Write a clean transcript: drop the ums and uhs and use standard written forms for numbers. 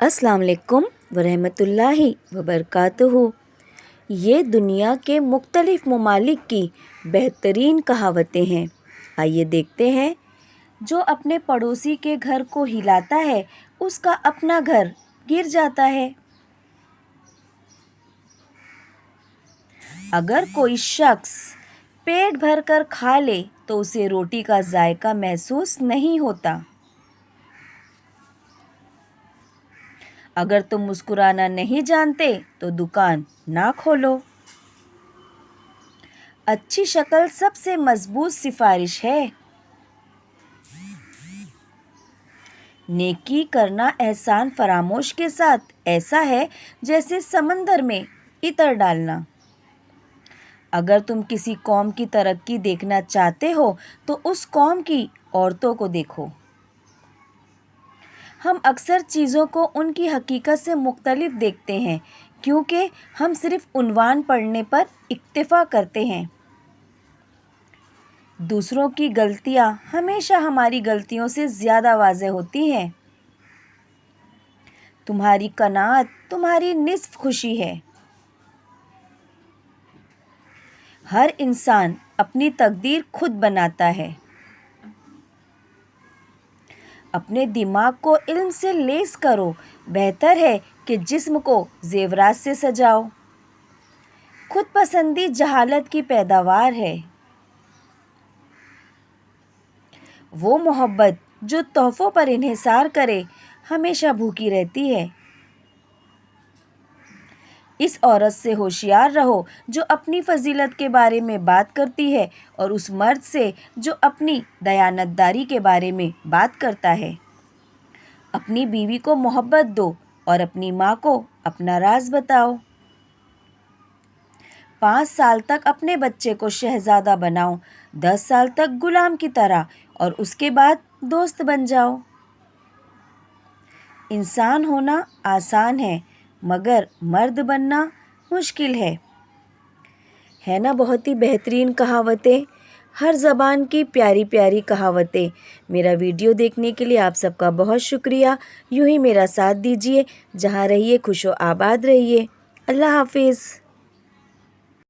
السلام علیکم ورحمۃ اللہ وبرکاتہ۔ یہ دنیا کے مختلف ممالک کی بہترین کہاوتیں ہیں۔ آئیے دیکھتے ہیں۔ جو اپنے پڑوسی کے گھر کو ہلاتا ہے اس کا اپنا گھر گر جاتا ہے۔ اگر کوئی شخص پیٹ بھر کر کھا لے تو اسے روٹی کا ذائقہ محسوس نہیں ہوتا۔ اگر تم مسکرانا نہیں جانتے تو دکان نہ کھولو۔ اچھی شکل سب سے مضبوط سفارش ہے۔ نیکی کرنا احسان فراموش کے ساتھ ایسا ہے جیسے سمندر میں عطر ڈالنا۔ اگر تم کسی قوم کی ترقی دیکھنا چاہتے ہو تو اس قوم کی عورتوں کو دیکھو۔ ہم اکثر چیزوں کو ان کی حقیقت سے مختلف دیکھتے ہیں کیونکہ ہم صرف عنوان پڑھنے پر اکتفا کرتے ہیں۔ دوسروں کی غلطیاں ہمیشہ ہماری غلطیوں سے زیادہ واضح ہوتی ہیں۔ تمہاری قناعت تمہاری نصف خوشی ہے۔ ہر انسان اپنی تقدیر خود بناتا ہے۔ اپنے دماغ کو علم سے لیس کرو، بہتر ہے کہ جسم کو زیورات سے سجاؤ۔ خود پسندی جہالت کی پیداوار ہے۔ وہ محبت جو تحفوں پر انحصار کرے ہمیشہ بھوکی رہتی ہے۔ اس عورت سے ہوشیار رہو جو اپنی فضیلت کے بارے میں بات کرتی ہے اور اس مرد سے جو اپنی دیانتداری کے بارے میں بات کرتا ہے۔ اپنی بیوی کو محبت دو اور اپنی ماں کو اپنا راز بتاؤ۔ 5 سال تک اپنے بچے کو شہزادہ بناؤ، 10 سال تک غلام کی طرح اور اس کے بعد دوست بن جاؤ۔ انسان ہونا آسان ہے مگر مرد بننا مشکل ہے نا؟ بہت ہی بہترین کہاوتیں، ہر زبان کی پیاری پیاری کہاوتیں۔ میرا ویڈیو دیکھنے کے لیے آپ سب کا بہت شکریہ۔ یوں ہی میرا ساتھ دیجیے، جہاں رہیے خوش و آباد رہیے۔ اللہ حافظ۔